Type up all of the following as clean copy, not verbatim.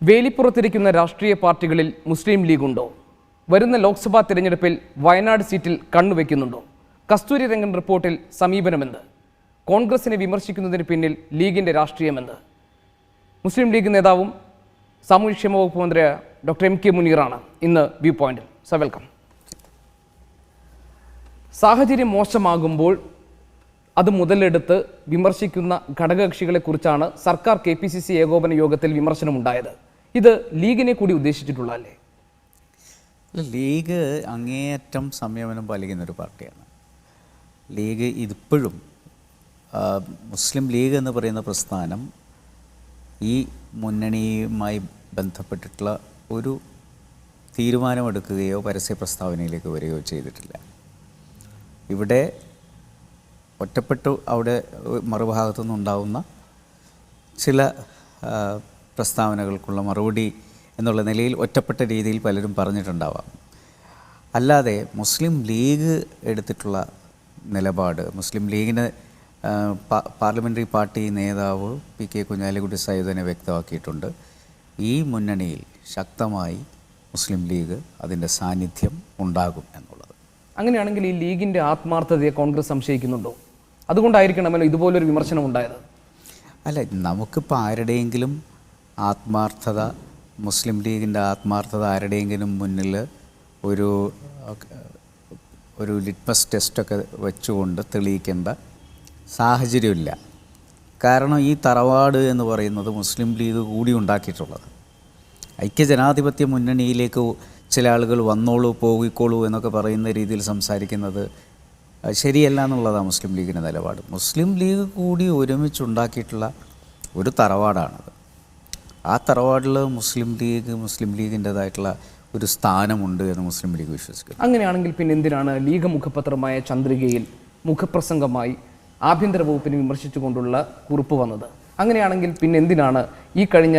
വേലിപ്പുറത്തിരിക്കുന്ന രാഷ്ട്രീയ പാർട്ടികളിൽ മുസ്ലിം ലീഗുണ്ടോ? വരുന്ന ലോക്സഭാ തിരഞ്ഞെടുപ്പിൽ വയനാട് സീറ്റിൽ കണ്ണുവെക്കുന്നുണ്ടോ? കസ്തൂരി രംഗൻ റിപ്പോർട്ടിൽ സമീപനമെന്ത്? കോൺഗ്രസിനെ വിമർശിക്കുന്നതിന് പിന്നിൽ ലീഗിൻ്റെ രാഷ്ട്രീയമെന്ത്? മുസ്ലിം ലീഗ് നേതാവും സാമൂഹ്യക്ഷേമ വകുപ്പ് മന്ത്രിയായ ഡോക്ടർ എം കെ മുനീറാണ് ഇന്ന് വ്യൂ പോയിന്റിൽ. So welcome. സാഹചര്യം മോശമാകുമ്പോൾ അത് മുതലെടുത്ത് വിമർശിക്കുന്ന ഘടകകക്ഷികളെക്കുറിച്ചാണ് സർക്കാർ KPCC ഏകോപന യോഗത്തിൽ വിമർശനമുണ്ടായത്. ഇത് ലീഗിനെ കൂടി ഉദ്ദേശിച്ചിട്ടുള്ളതല്ലേ? ലീഗ് അങ്ങേയറ്റം സംയമനം പാലിക്കുന്നൊരു പാർട്ടിയാണ്. ലീഗ് ഇതിപ്പോഴും മുസ്ലിം ലീഗ് എന്ന് പറയുന്ന പ്രസ്ഥാനം ഈ മുന്നണിയുമായി ബന്ധപ്പെട്ടിട്ടുള്ള ഒരു തീരുമാനമെടുക്കുകയോ പരസ്യ പ്രസ്താവനയിലേക്ക് വരികയോ ചെയ്തിട്ടില്ല. ഇവിടെ ഒറ്റപ്പെട്ടു അവിടെ മറുഭാഗത്തു നിന്നുണ്ടാവുന്ന ചില പ്രസ്താവനകൾക്കുള്ള മറുപടി എന്നുള്ള നിലയിൽ ഒറ്റപ്പെട്ട രീതിയിൽ പലരും പറഞ്ഞിട്ടുണ്ടാവാം. അല്ലാതെ മുസ്ലിം ലീഗ് എടുത്തിട്ടുള്ള നിലപാട്, മുസ്ലിം ലീഗിന് പാർലമെൻ്ററി പാർട്ടി നേതാവ് PK കുഞ്ഞാലിക്കുട്ടി സയ്യിദിനെ വ്യക്തമാക്കിയിട്ടുണ്ട്. ഈ മുന്നണിയിൽ ശക്തമായി മുസ്ലിം ലീഗ് അതിൻ്റെ സാന്നിധ്യം ഉണ്ടാകും എന്നുള്ളത്. അങ്ങനെയാണെങ്കിൽ ഈ ലീഗിൻ്റെ ആത്മാർത്ഥതയെ കോൺഗ്രസ് സംശയിക്കുന്നുണ്ടോ? അതുകൊണ്ടായിരിക്കണമല്ലോ ഇതുപോലൊരു വിമർശനം ഉണ്ടായത്. അല്ല, നമുക്കിപ്പോൾ ആരുടെയെങ്കിലും ആത്മാർത്ഥത, മുസ്ലിം ലീഗിൻ്റെ ആത്മാർത്ഥത ആരുടെയെങ്കിലും മുന്നിൽ ഒരു ലിറ്റ്മസ് ടെസ്റ്റൊക്കെ വെച്ചുകൊണ്ട് തെളിയിക്കേണ്ട സാഹചര്യമില്ല. കാരണം ഈ തറവാട് എന്ന് പറയുന്നത് മുസ്ലിം ലീഗ് കൂടി ഉണ്ടാക്കിയിട്ടുള്ളത്. ഐക്യജനാധിപത്യ മുന്നണിയിലേക്ക് ചില ആളുകൾ വന്നോളൂ പോയിക്കോളൂ എന്നൊക്കെ പറയുന്ന രീതിയിൽ സംസാരിക്കുന്നത് ശരിയല്ല എന്നുള്ളതാണ് മുസ്ലിം ലീഗിൻ്റെ നിലപാട്. മുസ്ലിം ലീഗ് കൂടി ഒരുമിച്ചുണ്ടാക്കിയിട്ടുള്ള ഒരു തറവാടാണത്. ആ തറവാടിൽ മുസ്ലിം ലീഗിൻ്റെതായിട്ടുള്ള ഒരു സ്ഥാനമുണ്ട് എന്ന് മുസ്ലിം ലീഗ് വിശ്വസിക്കുന്നു. അങ്ങനെയാണെങ്കിൽ പിന്നെ എന്തിനാണ് ലീഗ് മുഖപത്രമായ ചന്ദ്രികയിൽ മുഖപ്രസംഗമായി ആഭ്യന്തര വകുപ്പിനെ വിമർശിച്ചുകൊണ്ടുള്ള കുറിപ്പ് വന്നത്? അങ്ങനെയാണെങ്കിൽ പിന്നെ എന്തിനാണ് ഈ കഴിഞ്ഞ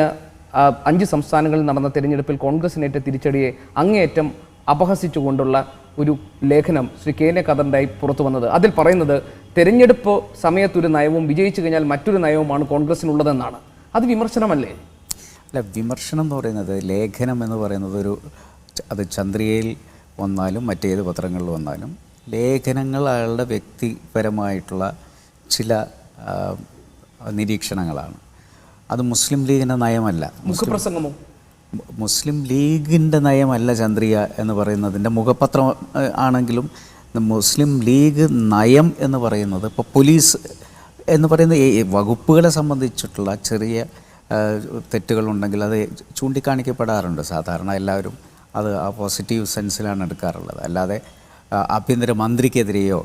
5 സംസ്ഥാനങ്ങളിൽ നടന്ന തിരഞ്ഞെടുപ്പിൽ കോൺഗ്രസിനേറ്റ തിരിച്ചടിയെ അങ്ങേയറ്റം അപഹസിച്ചുകൊണ്ടുള്ള ഒരു ലേഖനം ശ്രീ KN ഖദറിൻ്റെതായി പുറത്തു വന്നത്? അതിൽ പറയുന്നത് തെരഞ്ഞെടുപ്പ് സമയത്തൊരു നയവും വിജയിച്ചു കഴിഞ്ഞാൽ മറ്റൊരു നയവുമാണ് കോൺഗ്രസിനുള്ളതെന്നാണ്. അത് വിമർശനമല്ലേ? അല്ല, വിമർശനം എന്ന് പറയുന്നത്, ലേഖനം എന്ന് പറയുന്നത് അത് ചന്ദ്രികയിൽ വന്നാലും മറ്റേത് പത്രങ്ങളിൽ വന്നാലും ലേഖനങ്ങൾ അയാളുടെ വ്യക്തിപരമായിട്ടുള്ള ചില നിരീക്ഷണങ്ങളാണ്. അത് മുസ്ലിം ലീഗിൻ്റെ നയമല്ല. മുഖപ്രസംഗമോ? മുസ്ലിം ലീഗിൻ്റെ നയമല്ല ചന്ദ്രിക എന്ന് പറയുന്നതിൻ്റെ മുഖപത്രം ആണെങ്കിലും മുസ്ലിം ലീഗ് നയം എന്ന് പറയുന്നത് ഇപ്പോൾ പോലീസ് എന്ന് പറയുന്ന വകുപ്പുകളെ സംബന്ധിച്ചിട്ടുള്ള ചെറിയ തെറ്റുകളുണ്ടെങ്കിൽ അത് ചൂണ്ടിക്കാണിക്കപ്പെടാറുണ്ട്. സാധാരണ എല്ലാവരും അത് ആ പോസിറ്റീവ് സെൻസിലാണ് എടുക്കാറുള്ളത്. അല്ലാതെ ആഭ്യന്തര മന്ത്രിക്കെതിരെയോ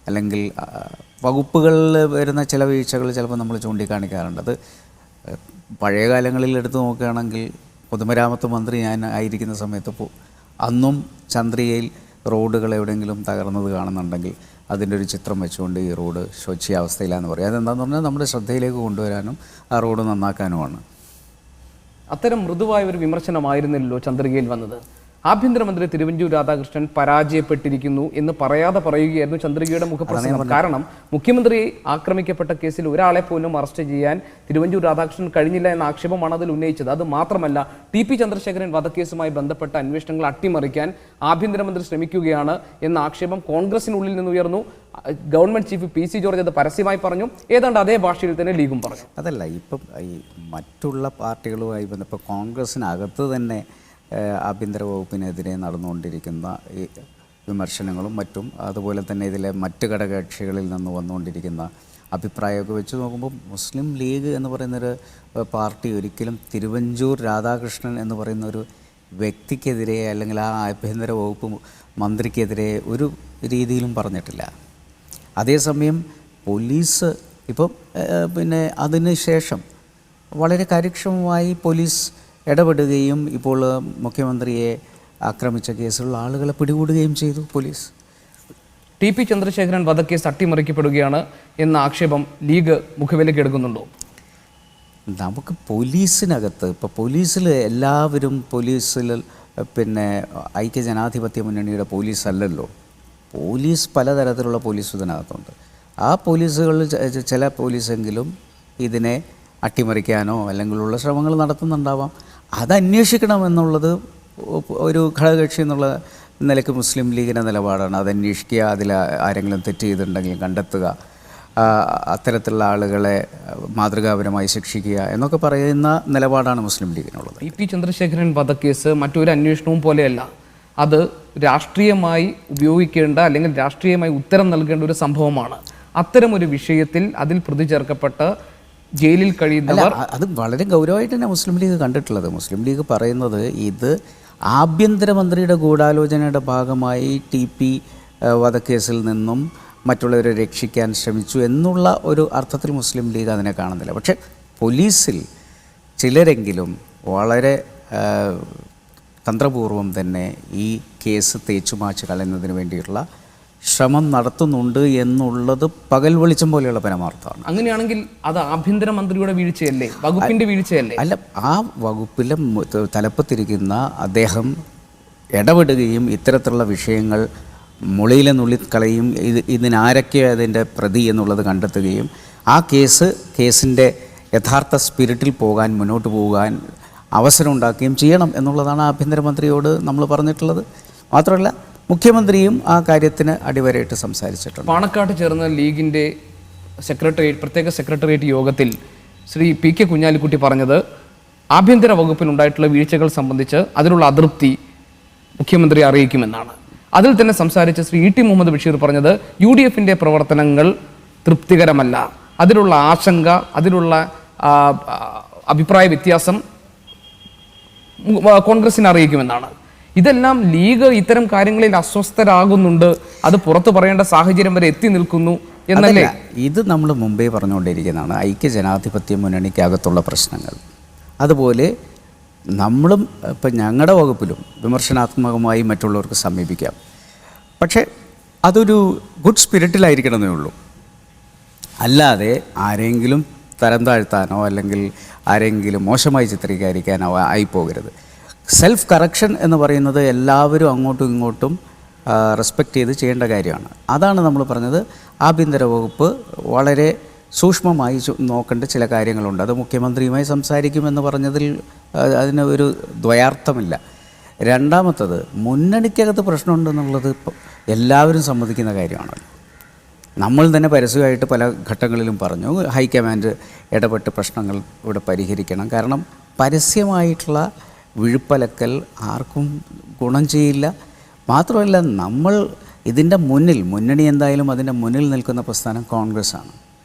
അല്ലെങ്കിൽ വകുപ്പുകളിൽ വരുന്ന ചില വീഴ്ചകൾ ചിലപ്പോൾ നമ്മൾ ചൂണ്ടിക്കാണിക്കാറുണ്ട്. അത് പഴയ കാലങ്ങളിൽ എടുത്തു നോക്കുകയാണെങ്കിൽ പൊതുമരാമത്ത് മന്ത്രി ഞാൻ ആയിരിക്കുന്ന സമയത്ത് അന്നും ചന്ദ്രികയിൽ റോഡുകൾ എവിടെയെങ്കിലും തകർന്നത് കാണുന്നുണ്ടെങ്കിൽ അതിൻ്റെ ഒരു ചിത്രം വെച്ചുകൊണ്ട് ഈ റോഡ് ശോച്യാവസ്ഥയിലാണെന്ന് പറയും. അതെന്താണെന്ന് പറഞ്ഞാൽ നമ്മുടെ ശ്രദ്ധയിലേക്ക് കൊണ്ടുവരാനും ആ റോഡ് നന്നാക്കാനുമാണ്. അത്തരം മൃദുവായ ഒരു വിമർശനമായിരുന്നില്ലല്ലോ ചന്ദ്രികയിൽ വന്നത്. ആഭ്യന്തരമന്ത്രി തിരുവഞ്ചൂർ രാധാകൃഷ്ണൻ പരാജയപ്പെട്ടിരിക്കുന്നു എന്ന് പറയാതെ പറയുകയായിരുന്നു ചന്ദ്രികയുടെ മുഖപ്രസംഗം. കാരണം മുഖ്യമന്ത്രി ആക്രമിക്കപ്പെട്ട കേസിൽ ഒരാളെ പോലും അറസ്റ്റ് ചെയ്യാൻ തിരുവഞ്ചൂർ രാധാകൃഷ്ണൻ കഴിഞ്ഞില്ല എന്ന ആക്ഷേപമാണ് അതിൽ ഉന്നയിച്ചത്. അത് മാത്രമല്ല, TP ചന്ദ്രശേഖരൻ വധക്കേസുമായി ബന്ധപ്പെട്ട അന്വേഷണങ്ങൾ അട്ടിമറിക്കാൻ ആഭ്യന്തരമന്ത്രി ശ്രമിക്കുകയാണ് എന്ന ആക്ഷേപം കോൺഗ്രസിനുള്ളിൽ നിന്ന് ഉയർന്നു. ഗവൺമെന്റ് ചീഫ് PC ജോർജ് അത് പരസ്യമായി പറഞ്ഞു. ഏതാണ്ട് അതേ ഭാഷയിൽ തന്നെ ലീഗും പറഞ്ഞു. അതല്ല, ഇപ്പം ഈ മറ്റുള്ള പാർട്ടികളുമായി ബന്ധപ്പെട്ട് കോൺഗ്രസിനകത്ത് തന്നെ ആഭ്യന്തര വകുപ്പിനെതിരെ നടന്നുകൊണ്ടിരിക്കുന്ന ഈ വിമർശനങ്ങളും മറ്റും, അതുപോലെ തന്നെ ഇതിലെ മറ്റ് ഘടകകക്ഷികളിൽ നിന്ന് വന്നുകൊണ്ടിരിക്കുന്ന അഭിപ്രായമൊക്കെ വെച്ച് നോക്കുമ്പോൾ മുസ്ലിം ലീഗ് എന്ന് പറയുന്നൊരു പാർട്ടി ഒരിക്കലും തിരുവഞ്ചൂർ രാധാകൃഷ്ണൻ എന്ന് പറയുന്ന ഒരു വ്യക്തിക്കെതിരെ അല്ലെങ്കിൽ ആ ആഭ്യന്തര വകുപ്പ് മന്ത്രിക്കെതിരെ ഒരു രീതിയിലും പറഞ്ഞിട്ടില്ല. അതേസമയം പോലീസ് ഇപ്പം പിന്നെ അതിന് ശേഷം വളരെ കാര്യക്ഷമമായി പോലീസ് ഇടപെടുകയും ഇപ്പോൾ മുഖ്യമന്ത്രിയെ ആക്രമിച്ച കേസുള്ള ആളുകളെ പിടികൂടുകയും ചെയ്തു പോലീസ്. TP ചന്ദ്രശേഖരൻ വധക്കേസ് അട്ടിമറിക്കപ്പെടുകയാണ് എന്ന ആക്ഷേപം ലീഗ് മുഖവിലേക്ക് എടുക്കുന്നുണ്ടോ? നമുക്ക് പോലീസിനകത്ത് ഇപ്പോൾ എല്ലാവരും പിന്നെ ഐക്യജനാധിപത്യ മുന്നണിയുടെ പോലീസ് അല്ലല്ലോ. പോലീസ് പലതരത്തിലുള്ള പോലീസ് ഇതിനകത്തുണ്ട്. ആ പോലീസുകളിൽ ചില പോലീസെങ്കിലും ഇതിനെ അട്ടിമറിക്കാനോ അല്ലെങ്കിലുള്ള ശ്രമങ്ങൾ നടത്തുന്നുണ്ടാവാം. അത് അന്വേഷിക്കണമെന്നുള്ളത് ഒരു ഘടകകക്ഷി എന്നുള്ള നിലയ്ക്ക് മുസ്ലിം ലീഗിൻ്റെ നിലപാടാണ്. അത് അന്വേഷിക്കുക, അതിൽ ആരെങ്കിലും തെറ്റ് ചെയ്തിട്ടുണ്ടെങ്കിൽ കണ്ടെത്തുക, അത്തരത്തിലുള്ള ആളുകളെ മാതൃകാപരമായി ശിക്ഷിക്കുക എന്നൊക്കെ പറയുന്ന നിലപാടാണ് മുസ്ലിം ലീഗിനുള്ളത്. ടി ചന്ദ്രശേഖരൻ വധക്കേസ് മറ്റൊരു അന്വേഷണവും പോലെയല്ല. അത് രാഷ്ട്രീയമായി ഉപയോഗിക്കേണ്ട അല്ലെങ്കിൽ രാഷ്ട്രീയമായി ഉത്തരം നൽകേണ്ട ഒരു സംഭവമാണ്. അത്തരമൊരു വിഷയത്തിൽ അതിൽ പ്രതി ചേർക്കപ്പെട്ട് ജയിലിൽ കഴിയുന്നവർ അത് വളരെ ഗൗരവമായിട്ട് തന്നെ മുസ്ലിം ലീഗ് കണ്ടിട്ടുള്ളത്. മുസ്ലിം ലീഗ് പറയുന്നത് ഇത് ആഭ്യന്തരമന്ത്രിയുടെ ഗൂഢാലോചനയുടെ ഭാഗമായി TP വധക്കേസിൽ നിന്നും മറ്റുള്ളവരെ രക്ഷിക്കാൻ ശ്രമിച്ചു എന്നുള്ള ഒരു അർത്ഥത്തിൽ മുസ്ലിം ലീഗ് അതിനെ കാണുന്നില്ല. പക്ഷേ പോലീസിൽ ചിലരെങ്കിലും വളരെ തന്ത്രപൂർവം തന്നെ ഈ കേസ് തേച്ചുമാച്ച് കളയുന്നതിന് വേണ്ടിയിട്ടുള്ള ശ്രമം നടത്തുന്നുണ്ട് എന്നുള്ളത് പകൽ വെളിച്ചം പോലെയുള്ള പരമാർത്ഥമാണ്. അങ്ങനെയാണെങ്കിൽ അത് ആഭ്യന്തരമന്ത്രിയുടെ വീഴ്ചയല്ലേ, വകുപ്പിന്റെ വീഴ്ചയല്ലേ? അല്ല, ആ വകുപ്പിലെ തലപ്പത്തിരിക്കുന്ന അദ്ദേഹം ഇടപെടുകയും ഇത്തരത്തിലുള്ള വിഷയങ്ങൾ മുളയിലെ നുള്ളിക്കളയും ഇതിനാരൊക്കെ അതിൻ്റെ പ്രതി എന്നുള്ളത് കണ്ടെത്തുകയും ആ കേസിൻ്റെ യഥാർത്ഥ സ്പിരിറ്റിൽ പോകാൻ മുന്നോട്ട് പോകാൻ അവസരം ഉണ്ടാക്കുകയും ചെയ്യണം എന്നുള്ളതാണ് ആഭ്യന്തരമന്ത്രിയോട് നമ്മൾ പറഞ്ഞിട്ടുള്ളത്. മാത്രമല്ല മുഖ്യമന്ത്രിയും ആ കാര്യത്തിന് അടിവരയിട്ട് സംസാരിച്ചിട്ടുണ്ട്. പാണക്കാട്ട് ചേർന്ന ലീഗിൻ്റെ പ്രത്യേക സെക്രട്ടേറിയറ്റ് യോഗത്തിൽ ശ്രീ PK കുഞ്ഞാലിക്കുട്ടി പറഞ്ഞത് ആഭ്യന്തര വകുപ്പിനുണ്ടായിട്ടുള്ള വീഴ്ചകൾ സംബന്ധിച്ച് അതിലുള്ള അതൃപ്തി മുഖ്യമന്ത്രി അറിയിക്കുമെന്നാണ്. അതിൽ തന്നെ സംസാരിച്ച ശ്രീ ET മുഹമ്മദ് ബഷീർ പറഞ്ഞത് UDFന്റെ പ്രവർത്തനങ്ങൾ തൃപ്തികരമല്ല, അതിലുള്ള ആശങ്ക, അതിലുള്ള അഭിപ്രായ വ്യത്യാസം കോൺഗ്രസിനെ അറിയിക്കുമെന്നാണ്. ഇതെല്ലാം ലീഗ് ഇത്തരം കാര്യങ്ങളിൽ അസ്വസ്ഥരാകുന്നുണ്ട്, അത് പുറത്തു പറയേണ്ട സാഹചര്യം വരെ എത്തി നിൽക്കുന്നു എന്നല്ലേ? ഇത് നമ്മൾ മുമ്പേ പറഞ്ഞുകൊണ്ടിരിക്കുന്നതാണ് ഐക്യജനാധിപത്യ മുന്നണിക്കകത്തുള്ള പ്രശ്നങ്ങൾ. അതുപോലെ നമ്മളും ഇപ്പം ഞങ്ങളുടെ വകുപ്പിലും വിമർശനാത്മകമായി മറ്റുള്ളവർക്ക് സമീപിക്കാം. പക്ഷേ അതൊരു ഗുഡ് സ്പിരിറ്റിലായിരിക്കണമെന്നേ ഉള്ളൂ. അല്ലാതെ ആരെങ്കിലും തരം താഴ്ത്താനോ അല്ലെങ്കിൽ ആരെങ്കിലും മോശമായി ചിത്രീകരിക്കാനോ ആയിപ്പോകരുത്. സെൽഫ് കറക്ഷൻ എന്ന് പറയുന്നത് എല്ലാവരും അങ്ങോട്ടും ഇങ്ങോട്ടും റെസ്പെക്റ്റ് ചെയ്ത് ചെയ്യേണ്ട കാര്യമാണ്. അതാണ് നമ്മൾ പറഞ്ഞത്. ആഭ്യന്തര വകുപ്പ് വളരെ സൂക്ഷ്മമായി നോക്കേണ്ട ചില കാര്യങ്ങളുണ്ട്. അത് മുഖ്യമന്ത്രിയുമായി സംസാരിക്കുമെന്ന് പറഞ്ഞതിൽ അതിന് ഒരു ദ്വയാർത്ഥമില്ല. രണ്ടാമത്തത്, മുന്നണിക്കകത്ത് പ്രശ്നമുണ്ടെന്നുള്ളത് എല്ലാവരും സമ്മതിക്കുന്ന കാര്യമാണ്. നമ്മൾ തന്നെ പരസ്യമായിട്ട് പല ഘട്ടങ്ങളിലും പറഞ്ഞു ഹൈക്കമാൻഡ് ഇടപെട്ട് പ്രശ്നങ്ങൾ ഇവിടെ പരിഹരിക്കണം. കാരണം പരസ്യമായിട്ടുള്ള വിഴുപ്പലക്കൽ ആർക്കും ഗുണം ചെയ്യില്ല. മാത്രമല്ല, നമ്മൾ ഇതിൻ്റെ മുന്നണി എന്തായാലും അതിൻ്റെ മുന്നിൽ നിൽക്കുന്ന പ്രസ്ഥാനം കോൺഗ്രസ്സാണ്.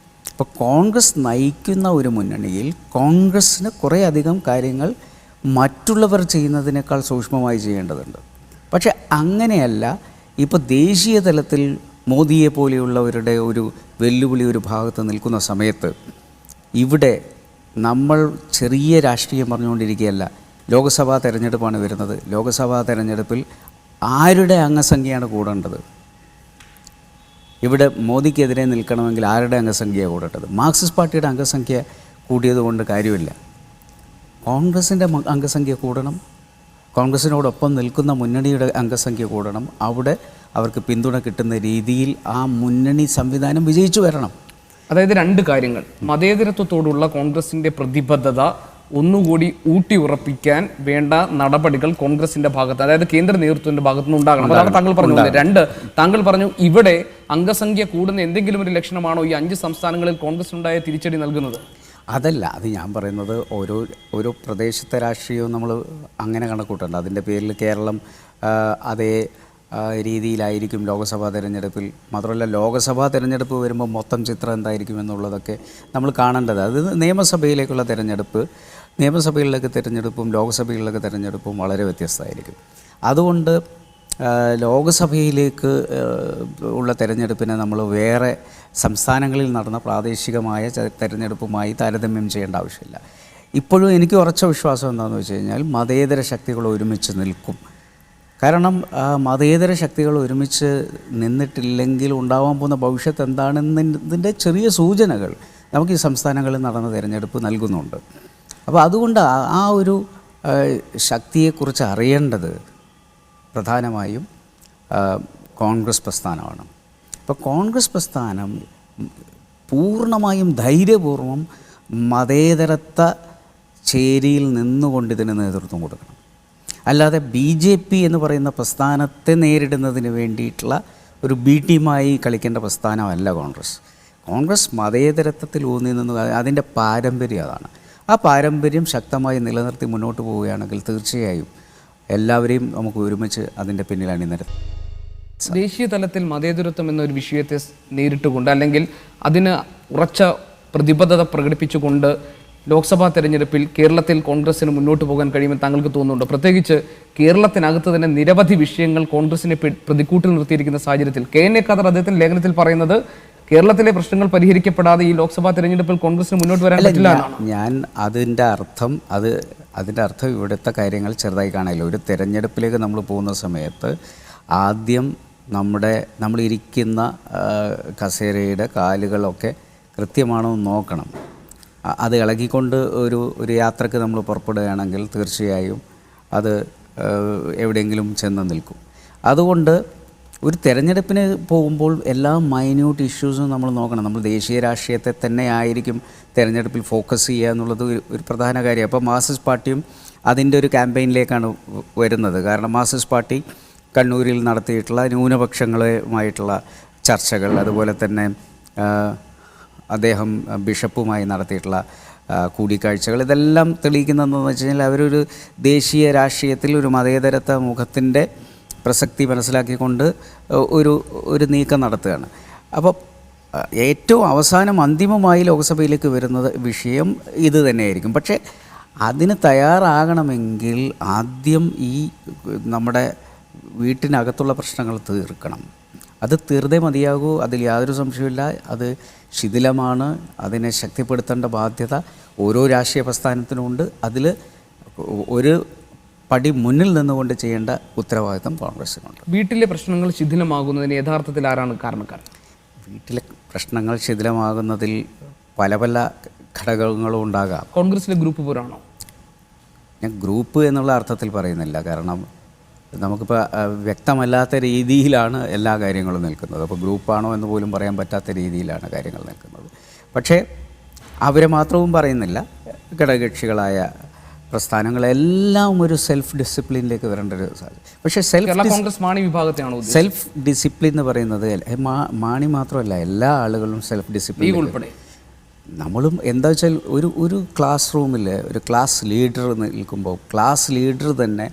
അപ്പോൾ കോൺഗ്രസ് നയിക്കുന്ന ഒരു മുന്നണിയിൽ കോൺഗ്രസ്സിന് കുറേ അധികം കാര്യങ്ങൾ മറ്റുള്ളവർ ചെയ്യുന്നതിനേക്കാൾ സൂക്ഷ്മമായി ചെയ്യേണ്ടതുണ്ട്. പക്ഷെ അങ്ങനെയല്ല. ഇപ്പോൾ ദേശീയ തലത്തിൽ മോദിയെ പോലെയുള്ളവരുടെ ഒരു വെല്ലുവിളി ഒരു ഭാഗത്ത് നിൽക്കുന്ന സമയത്ത് ഇവിടെ നമ്മൾ ചെറിയ രാഷ്ട്രീയം പറഞ്ഞുകൊണ്ടിരിക്കുകയല്ല. ലോക്സഭാ തെരഞ്ഞെടുപ്പാണ് വരുന്നത്. ലോക്സഭാ തെരഞ്ഞെടുപ്പിൽ ആരുടെ അംഗസംഖ്യയാണ് കൂടേണ്ടത്? ഇവിടെ മോദിക്കെതിരെ നിൽക്കണമെങ്കിൽ ആരുടെ അംഗസംഖ്യയാണ് കൂടേണ്ടത്? മാർക്സിസ്റ്റ് പാർട്ടിയുടെ അംഗസംഖ്യ കൂടിയതുകൊണ്ട് കാര്യമില്ല. കോൺഗ്രസിൻ്റെ അംഗസംഖ്യ കൂടണം. കോൺഗ്രസിനോടൊപ്പം നിൽക്കുന്ന മുന്നണിയുടെ അംഗസംഖ്യ കൂടണം. അവിടെ അവർക്ക് പിന്തുണ കിട്ടുന്ന രീതിയിൽ ആ മുന്നണി സംവിധാനം വിജയിച്ചു വരണം. അതായത് രണ്ട് കാര്യങ്ങൾ. മതേതരത്വത്തോടുള്ള കോൺഗ്രസിൻ്റെ പ്രതിബദ്ധത ഒന്നുകൂടി ഊട്ടി ഉറപ്പിക്കാൻ വേണ്ട നടപടികൾ കോൺഗ്രസിന്റെ ഭാഗത്ത്, അതായത് കേന്ദ്ര നേതൃത്വത്തിന്റെ ഭാഗത്തുനിന്ന് ഉണ്ടാകണം. അതാണ് താങ്കൾ പറഞ്ഞത്. രണ്ട്, താങ്കൾ പറഞ്ഞു ഇവിടെ അംഗസംഖ്യ കൂടുന്ന എന്തെങ്കിലും ഒരു ലക്ഷണമാണോ ഈ 5 സംസ്ഥാനങ്ങളിൽ കോൺഗ്രസിനുണ്ടായ തിരിച്ചടി നൽകുന്നത്? അതല്ല, അത് ഞാൻ പറയുന്നത് ഓരോ പ്രദേശത്തെ രാഷ്ട്രീയവും നമ്മൾ അങ്ങനെ കണക്കൂട്ടണ്ട. അതിൻ്റെ പേരിൽ കേരളം അതേ രീതിയിലായിരിക്കും ലോക്സഭാ തെരഞ്ഞെടുപ്പിൽ. മാത്രമല്ല, ലോക്സഭാ തെരഞ്ഞെടുപ്പ് വരുമ്പോൾ മൊത്തം ചിത്രം എന്തായിരിക്കും എന്നുള്ളതൊക്കെ നമ്മൾ കാണേണ്ടത്. അത് നിയമസഭയിലേക്കുള്ള തെരഞ്ഞെടുപ്പ്, നിയമസഭയിലേക്ക് തെരഞ്ഞെടുപ്പും ലോക്സഭയിലേക്ക് തെരഞ്ഞെടുപ്പും വളരെ വ്യത്യസ്തമായിരിക്കും. അതുകൊണ്ട് ലോക്സഭയിലേക്ക് ഉള്ള തെരഞ്ഞെടുപ്പിനെ നമ്മൾ വേറെ സംസ്ഥാനങ്ങളിൽ നടന്ന പ്രാദേശികമായ തെരഞ്ഞെടുപ്പുമായി താരതമ്യം ചെയ്യേണ്ട ആവശ്യമില്ല. ഇപ്പോഴും എനിക്ക് ഉറച്ച വിശ്വാസം എന്താണെന്ന് വെച്ച് കഴിഞ്ഞാൽ മതേതര ശക്തികൾ ഒരുമിച്ച് നിൽക്കും. കാരണം മതേതര ശക്തികൾ ഒരുമിച്ച് നിന്നിട്ടില്ലെങ്കിൽ ഉണ്ടാവാൻ പോകുന്ന ഭവിഷ്യത്ത് എന്താണെന്നതിൻ്റെ ചെറിയ സൂചനകൾ നമുക്ക് ഈ സംസ്ഥാനങ്ങളിൽ നടന്ന തിരഞ്ഞെടുപ്പ് നൽകുന്നുണ്ട്. അപ്പോൾ അതുകൊണ്ട് ആ ഒരു ശക്തിയെക്കുറിച്ച് അറിയേണ്ടത് പ്രധാനമായും കോൺഗ്രസ് പ്രസ്ഥാനമാണ്. അപ്പോൾ കോൺഗ്രസ് പ്രസ്ഥാനം പൂർണ്ണമായും ധൈര്യപൂർവ്വം മതേതരത്വ ചേരിയിൽ നിന്നുകൊണ്ട് ഇതിന് നേതൃത്വം കൊടുക്കണം. അല്ലാതെ BJP എന്ന് പറയുന്ന പ്രസ്ഥാനത്തെ നേരിടുന്നതിന് വേണ്ടിയിട്ടുള്ള ഒരു B ടീമായി കളിക്കേണ്ട പ്രസ്ഥാനമല്ല കോൺഗ്രസ്. കോൺഗ്രസ് മതേതരത്വത്തിൽ ഊന്നി നിന്ന് അതിൻ്റെ പാരമ്പര്യം അതാണ്. ആ പാരമ്പര്യം ശക്തമായി നിലനിർത്തി മുന്നോട്ട് പോവുകയാണെങ്കിൽ തീർച്ചയായും എല്ലാവരെയും നമുക്ക് ഒരുമിച്ച് അതിൻ്റെ പിന്നിൽ അണിനിരത്താം. ദേശീയ തലത്തിൽ മതേതരത്വം എന്നൊരു വിഷയത്തെ നേരിട്ടുകൊണ്ട് അല്ലെങ്കിൽ അതിന് ഉറച്ച പ്രതിബദ്ധത പ്രകടിപ്പിച്ചുകൊണ്ട് ലോക്സഭാ തെരഞ്ഞെടുപ്പിൽ കേരളത്തിൽ കോൺഗ്രസിന് മുന്നോട്ട് പോകാൻ കഴിയുമെന്ന് താങ്കൾക്ക് തോന്നുന്നുണ്ടോ? പ്രത്യേകിച്ച് കേരളത്തിനകത്ത് തന്നെ നിരവധി വിഷയങ്ങൾ കോൺഗ്രസിനെ പ്രതിക്കൂട്ടിൽ നിർത്തിയിരിക്കുന്ന സാഹചര്യത്തിൽ KN ഖാദർ അദ്ദേഹത്തിന്റെ ലേഖനത്തിൽ പറയുന്നത് കേരളത്തിലെ പ്രശ്നങ്ങൾ പരിഹരിക്കപ്പെടാതെ ഈ ലോക്സഭാ തെരഞ്ഞെടുപ്പിൽ കോൺഗ്രസിന് മുന്നോട്ട് വരാൻ പറ്റില്ല എന്നാണ്. ഞാൻ അതിൻ്റെ അർത്ഥം ഇവിടുത്തെ കാര്യങ്ങൾ ചെറുതായി കാണില്ല. ഒരു തെരഞ്ഞെടുപ്പിലേക്ക് നമ്മൾ പോകുന്ന സമയത്ത് ആദ്യം നമ്മളിരിക്കുന്ന കസേരയുടെ കാലുകളൊക്കെ കൃത്യമാണോ എന്ന് നോക്കണം. അത് ഇളകിക്കൊണ്ട് ഒരു യാത്രക്ക് നമ്മൾ പുറപ്പെടുകയാണെങ്കിൽ തീർച്ചയായും അത് എവിടെയെങ്കിലും ചെന്ന് നിൽക്കും. അതുകൊണ്ട് ഒരു തെരഞ്ഞെടുപ്പിന് പോകുമ്പോൾ എല്ലാ മൈന്യൂട്ട് ഇഷ്യൂസും നമ്മൾ നോക്കണം. നമ്മൾ ദേശീയ രാഷ്ട്രീയത്തെ തന്നെ ആയിരിക്കും തെരഞ്ഞെടുപ്പിൽ ഫോക്കസ് ചെയ്യുക എന്നുള്ളത് ഒരു പ്രധാന കാര്യം. അപ്പോൾ മാർക്സിസ്റ്റ് പാർട്ടിയും അതിൻ്റെ ഒരു ക്യാമ്പയിനിലേക്കാണ് വരുന്നത്. കാരണം മാർക്സിസ്റ്റ് പാർട്ടി കണ്ണൂരിൽ നടത്തിയിട്ടുള്ള ന്യൂനപക്ഷങ്ങളുമായിട്ടുള്ള ചർച്ചകൾ, അതുപോലെ തന്നെ അദ്ദേഹം ബിഷപ്പുമായി നടത്തിയിട്ടുള്ള കൂടിക്കാഴ്ചകൾ, ഇതെല്ലാം തെളിയിക്കുന്നതെന്ന് വെച്ച് കഴിഞ്ഞാൽ അവരൊരു ദേശീയ രാഷ്ട്രീയത്തിൽ ഒരു മതേതരത്വ മുഖത്തിൻ്റെ പ്രസക്തി മനസ്സിലാക്കിക്കൊണ്ട് ഒരു നീക്കം നടത്തുകയാണ്. അപ്പോൾ ഏറ്റവും അവസാനം അന്തിമമായി ലോക്സഭയിലേക്ക് വരുന്നത് വിഷയം ഇത് തന്നെയായിരിക്കും. പക്ഷേ അതിന് തയ്യാറാകണമെങ്കിൽ ആദ്യം ഈ നമ്മുടെ വീട്ടിനകത്തുള്ള പ്രശ്നങ്ങൾ തീർക്കണം. അത് തീർത്തേ മതിയാകൂ, അതിൽ യാതൊരു സംശയമില്ല. അത് ശിഥിലമാണ്. അതിനെ ശക്തിപ്പെടുത്തേണ്ട ബാധ്യത ഓരോ രാഷ്ട്രീയ പ്രസ്ഥാനത്തിനുമുണ്ട്. അതിൽ ഒരു പടി മുന്നിൽ നിന്നുകൊണ്ട് ചെയ്യേണ്ട ഉത്തരവാദിത്തം കോൺഗ്രസിനുണ്ട്. വീട്ടിലെ പ്രശ്നങ്ങൾ ശിഥിലമാകുന്നതിന് യഥാർത്ഥത്തിൽ ആരാണ് കാരണക്കാരൻ? വീട്ടിലെ പ്രശ്നങ്ങൾ ശിഥിലമാകുന്നതിൽ പല ഘടകങ്ങളും ഉണ്ടാകാം. കോൺഗ്രസിലെ ഗ്രൂപ്പ് പോരാണോ? ഞാൻ ഗ്രൂപ്പ് എന്നുള്ള അർത്ഥത്തിൽ പറയുന്നില്ല. കാരണം നമുക്കിപ്പോൾ വ്യക്തമല്ലാത്ത രീതിയിലാണ് എല്ലാ കാര്യങ്ങളും നിൽക്കുന്നത്. അപ്പോൾ ഗ്രൂപ്പാണോ എന്ന് പോലും പറയാൻ പറ്റാത്ത രീതിയിലാണ് കാര്യങ്ങൾ നിൽക്കുന്നത്. പക്ഷേ അവരെ മാത്രവും പറയുന്നില്ല. ഘടകകക്ഷികളായ പ്രസ്ഥാനങ്ങളെല്ലാം ഒരു സെൽഫ് ഡിസിപ്ലിനിലേക്ക് വരേണ്ട ഒരു സാധ്യത. പക്ഷേ കോൺഗ്രസ് മാണി വിഭാഗത്തെയാണോ സെൽഫ് ഡിസിപ്ലിൻ എന്ന് പറയുന്നത്? മാണി മാത്രമല്ല, എല്ലാ ആളുകളും സെൽഫ് ഡിസിപ്ലിൻ ഉൾപ്പെടെ. നമ്മളും എന്താ വെച്ചാൽ ഒരു ക്ലാസ് റൂമിൽ ഒരു ക്ലാസ് ലീഡർ നിൽക്കുമ്പോൾ ക്ലാസ് ലീഡർ തന്നെ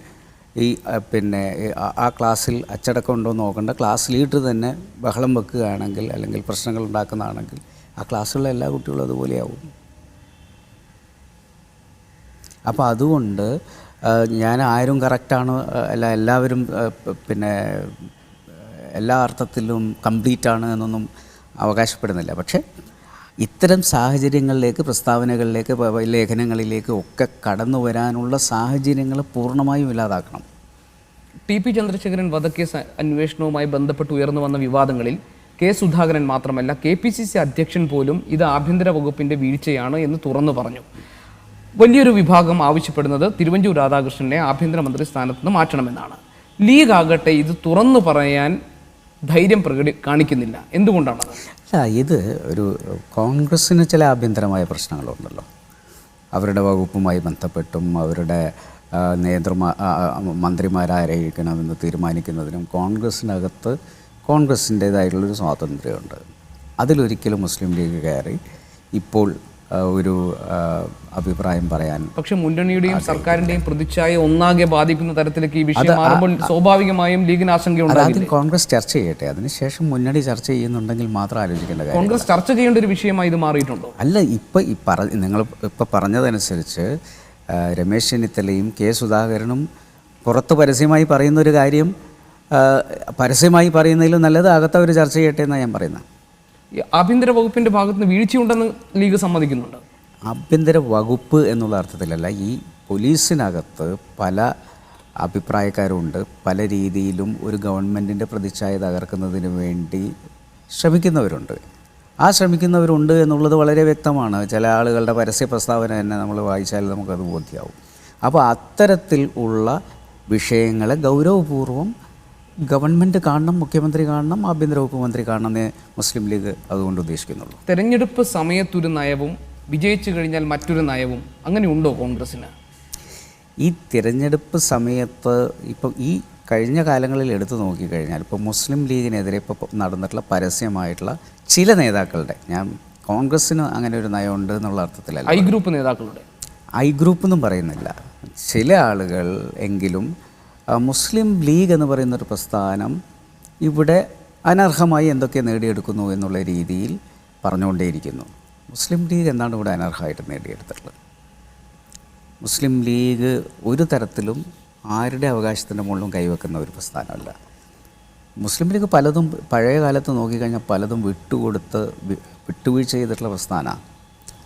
ആ ക്ലാസ്സിൽ അച്ചടക്കം ഉണ്ടോ എന്ന് നോക്കേണ്ട ക്ലാസ് ലീഡർ തന്നെ ബഹളം വെക്കുകയാണെങ്കിൽ അല്ലെങ്കിൽ പ്രശ്നങ്ങൾ ഉണ്ടാക്കുന്നതാണെങ്കിൽ ആ ക്ലാസ്സിലുള്ള എല്ലാ കുട്ടികളും അതുപോലെയാവും. അപ്പോൾ അതുകൊണ്ട് ഞാൻ ആരും കറക്റ്റാണ് അല്ല, എല്ലാവരും എല്ലാ അർത്ഥത്തിലും കംപ്ലീറ്റാണ് എന്നൊന്നും അവകാശപ്പെടുന്നില്ല. പക്ഷേ ഇത്തരം സാഹചര്യങ്ങളിലേക്ക്, പ്രസ്താവനകളിലേക്ക്, ലേഖനങ്ങളിലേക്ക് ഒക്കെ കടന്നു വരാനുള്ള സാഹചര്യങ്ങൾ പൂർണ്ണമായും ഇല്ലാതാക്കണം. TP ചന്ദ്രശേഖരൻ വധക്കേസ് അന്വേഷണവുമായി ബന്ധപ്പെട്ട് ഉയർന്നു വന്ന വിവാദങ്ങളിൽ K. സുധാകരൻ മാത്രമല്ല KPCC അധ്യക്ഷൻ പോലും ഇത് ആഭ്യന്തര വകുപ്പിൻ്റെ വീഴ്ചയാണ് എന്ന് തുറന്നു പറഞ്ഞു. വലിയൊരു വിഭാഗം ആവശ്യപ്പെടുന്നത് തിരുവഞ്ചൂർ രാധാകൃഷ്ണനെ ആഭ്യന്തരമന്ത്രി സ്ഥാനത്ത് നിന്ന് മാറ്റണമെന്നാണ്. ലീഗ് ആകട്ടെ ഇത് തുറന്നു പറയാൻ ധൈര്യം കാണിക്കുന്നില്ല. എന്തുകൊണ്ടാണത്? ഇത് ഒരു കോൺഗ്രസ്സിന് ചില ആഭ്യന്തരമായ പ്രശ്നങ്ങളുണ്ടല്ലോ. അവരുടെ വകുപ്പുമായി ബന്ധപ്പെട്ടും അവരുടെ മന്ത്രിമാരായിരിക്കണമെന്ന് തീരുമാനിക്കുന്നതിനും കോൺഗ്രസ്സിനകത്ത് കോൺഗ്രസിൻ്റേതായിട്ടുള്ളൊരു സ്വാതന്ത്ര്യമുണ്ട്. അതിലൊരിക്കലും മുസ്ലിം ലീഗ് കയറി ഇപ്പോൾ ഒരു അഭിപ്രായം പറയാൻ. പക്ഷെ മുന്നണിയുടെയും സർക്കാരിന്റെയും പ്രതിച്ഛായ ഒന്നാകെ ബാധിക്കുന്ന തരത്തിലേക്ക് ഈ വിഷയം മാറുമ്പോൾ സ്വാഭാവികമായി ലീഗിന് ആശങ്കയുണ്ടാകും. കോൺഗ്രസ് ചർച്ച ചെയ്യട്ടെ, അതിനുശേഷം മുന്നണി ചർച്ച ചെയ്യുന്നുണ്ടെങ്കിൽ മാത്രം ആലോചിക്കേണ്ട കാര്യം. കോൺഗ്രസ് ചർച്ച ചെയ്യേണ്ട ഒരു വിഷയമായി ഇത് മാറിയിട്ടുണ്ടോ? അല്ല, നിങ്ങൾ ഇപ്പോൾ പറഞ്ഞതനുസരിച്ച് രമേശ് ചെന്നിത്തലയും K. സുധാകരനും പുറത്ത് പരസ്യമായി പറയുന്നൊരു കാര്യം പരസ്യമായി പറയുന്നതിലും നല്ലത് അകത്തവർ ചർച്ച ചെയ്യട്ടെ എന്നാണ് ഞാൻ പറയുന്നത്. ആഭ്യന്തര വകുപ്പിന്റെ ഭാഗത്ത് നിന്ന് വീഴ്ചയുണ്ടെന്ന് ലീഗ് സമ്മതിക്കുന്നുണ്ട്. ആഭ്യന്തര വകുപ്പ് എന്നുള്ള അർത്ഥത്തിലല്ല, ഈ പോലീസിനകത്ത് പല അഭിപ്രായക്കാരുണ്ട്. പല രീതിയിലും ഒരു ഗവൺമെൻറ്റിൻ്റെ പ്രതിച്ഛായ തകർക്കുന്നതിന് വേണ്ടി ശ്രമിക്കുന്നവരുണ്ട്. ആ ശ്രമിക്കുന്നവരുണ്ട് എന്നുള്ളത് വളരെ വ്യക്തമാണ്. ചില ആളുകളുടെ പരസ്യ പ്രസ്താവന തന്നെ നമ്മൾ വായിച്ചാൽ നമുക്കത് ബോധ്യമാവും. അപ്പോൾ അത്തരത്തിൽ ഉള്ള വിഷയങ്ങളെ ഗൗരവപൂർവ്വം ഗവൺമെൻറ് കാണണം, മുഖ്യമന്ത്രി കാണണം, ആഭ്യന്തര വകുപ്പ് മന്ത്രി കാണണമെന്നേ മുസ്ലിം ലീഗ് അതുകൊണ്ട് ഉദ്ദേശിക്കുന്നുള്ളൂ. തെരഞ്ഞെടുപ്പ് സമയത്തൊരു നയവും വിജയിച്ചു കഴിഞ്ഞാൽ മറ്റൊരു നയവും അങ്ങനെ ഉണ്ടോ കോൺഗ്രസിന്? ഈ തിരഞ്ഞെടുപ്പ് സമയത്ത് ഇപ്പം ഈ കഴിഞ്ഞ കാലങ്ങളിൽ എടുത്തു നോക്കിക്കഴിഞ്ഞാൽ ഇപ്പോൾ മുസ്ലിം ലീഗിനെതിരെ ഇപ്പോൾ നടന്നിട്ടുള്ള പരസ്യമായിട്ടുള്ള ചില നേതാക്കളുടെ, ഞാൻ കോൺഗ്രസ്സിന് അങ്ങനെ ഒരു നയമുണ്ട് എന്നുള്ള അർത്ഥത്തിലല്ല, ഐ ഗ്രൂപ്പ് നേതാക്കളുടെ, ഐ ഗ്രൂപ്പ് എന്നും പറയുന്നില്ല, ചില ആളുകൾ എങ്കിലും മുസ്ലിം ലീഗ് എന്ന് പറയുന്നൊരു പ്രസ്ഥാനം ഇവിടെ അനർഹമായി എന്തൊക്കെ നേടിയെടുക്കുന്നു എന്നുള്ള രീതിയിൽ പറഞ്ഞുകൊണ്ടേയിരിക്കുന്നു. മുസ്ലിം ലീഗ് എന്താണ് ഇവിടെ അനർഹമായിട്ട് നേടിയെടുത്തിട്ടുള്ളത്? മുസ്ലിം ലീഗ് ഒരു തരത്തിലും ആരുടെ അവകാശത്തിൻ്റെ മുകളിലും കൈവെക്കുന്ന ഒരു പ്രസ്ഥാനമല്ല. മുസ്ലിം ലീഗ് പലതും പഴയ കാലത്ത് നോക്കിക്കഴിഞ്ഞാൽ പലതും വിട്ടുവീഴ്ച ചെയ്തിട്ടുള്ള പ്രസ്ഥാനമാണ്.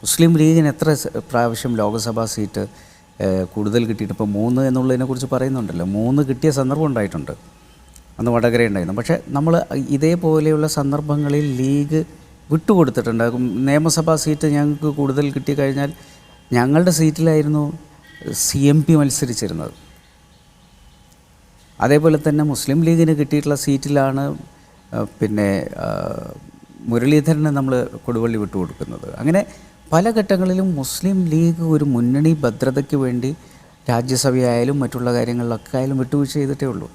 മുസ്ലിം ലീഗിന് എത്ര പ്രാവശ്യം ലോക്സഭാ സീറ്റ് കൂടുതൽ കിട്ടിയിട്ട് ഇപ്പോൾ 3 എന്നുള്ളതിനെക്കുറിച്ച് പറയുന്നുണ്ടല്ലോ, 3 കിട്ടിയ സന്ദർഭം ഉണ്ടായിട്ടുണ്ട്, അന്ന് വടകര ഉണ്ടായിരുന്നു. പക്ഷേ നമ്മൾ ഇതേപോലെയുള്ള സന്ദർഭങ്ങളിൽ ലീഗ് വിട്ടുകൊടുത്തിട്ടുണ്ട്. നിയമസഭാ സീറ്റ് ഞങ്ങൾക്ക് കൂടുതൽ കിട്ടിക്കഴിഞ്ഞാൽ ഞങ്ങളുടെ സീറ്റിലായിരുന്നു CMP മത്സരിച്ചിരുന്നത്. അതേപോലെ തന്നെ മുസ്ലിം ലീഗിന് കിട്ടിയിട്ടുള്ള സീറ്റിലാണ് പിന്നെ മുരളീധരന് നമ്മൾ കൊടുവള്ളി വിട്ടുകൊടുക്കുന്നത്. അങ്ങനെ പല ഘട്ടങ്ങളിലും മുസ്ലിം ലീഗ് ഒരു മുന്നണി ഭദ്രതയ്ക്ക് വേണ്ടി രാജ്യസഭയായാലും മറ്റുള്ള കാര്യങ്ങളിലൊക്കെ ആയാലും വിട്ടുവീഴ്ച ചെയ്തിട്ടേ ഉള്ളൂ.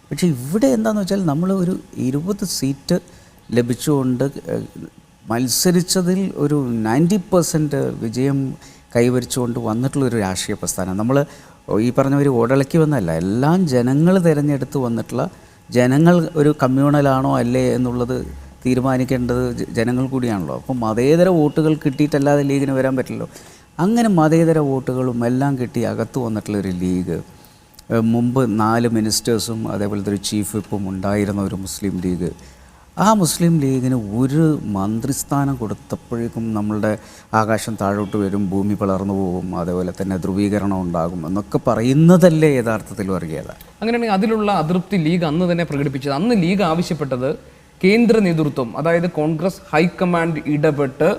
പക്ഷേ ഇവിടെ എന്താണെന്ന് വെച്ചാൽ നമ്മൾ ഒരു 20 സീറ്റ് ലഭിച്ചുകൊണ്ട് മത്സരിച്ചതിൽ ഒരു 90% വിജയം കൈവരിച്ചുകൊണ്ട് വന്നിട്ടുള്ളൊരു രാഷ്ട്രീയ പ്രസ്ഥാനം. നമ്മൾ ഈ പറഞ്ഞവർ ഓടളക്കി വന്നല്ല, എല്ലാം ജനങ്ങൾ തിരഞ്ഞെടുത്ത് വന്നിട്ടുള്ള, ജനങ്ങൾ ഒരു കമ്മ്യൂണലാണോ അല്ലേ എന്നുള്ളത് തീരുമാനിക്കേണ്ടത് ജനങ്ങൾ കൂടിയാണല്ലോ. അപ്പം മതേതര വോട്ടുകൾ കിട്ടിയിട്ടല്ലാതെ ലീഗിന് വരാൻ പറ്റില്ലല്ലോ. അങ്ങനെ മതേതര വോട്ടുകളും എല്ലാം കിട്ടി അകത്ത് വന്നിട്ടുള്ളൊരു ലീഗ്, മുമ്പ് 4 മിനിസ്റ്റേഴ്സും അതേപോലത്തെ ഒരു ചീഫ് വിപ്പും ഉണ്ടായിരുന്ന ഒരു മുസ്ലിം ലീഗ്, ആ മുസ്ലിം ലീഗിന് ഒരു മന്ത്രിസ്ഥാനം കൊടുത്തപ്പോഴേക്കും നമ്മളുടെ ആകാശം താഴോട്ട് വരും, ഭൂമി പിളർന്നു പോകും, അതേപോലെ തന്നെ ധ്രുവീകരണം ഉണ്ടാകും എന്നൊക്കെ പറയുന്നതല്ലേ യഥാർത്ഥത്തിൽ വർഗീയത. അങ്ങനെയാണെങ്കിൽ അതിലുള്ള അതൃപ്തി ലീഗ് അന്ന് തന്നെ പ്രകടിപ്പിച്ചത്. അന്ന് ലീഗ് ആവശ്യപ്പെട്ടത് കേന്ദ്ര നേതൃത്വം, അതായത് കോൺഗ്രസ് ഹൈക്കമാൻഡ് ഇടപെട്ട്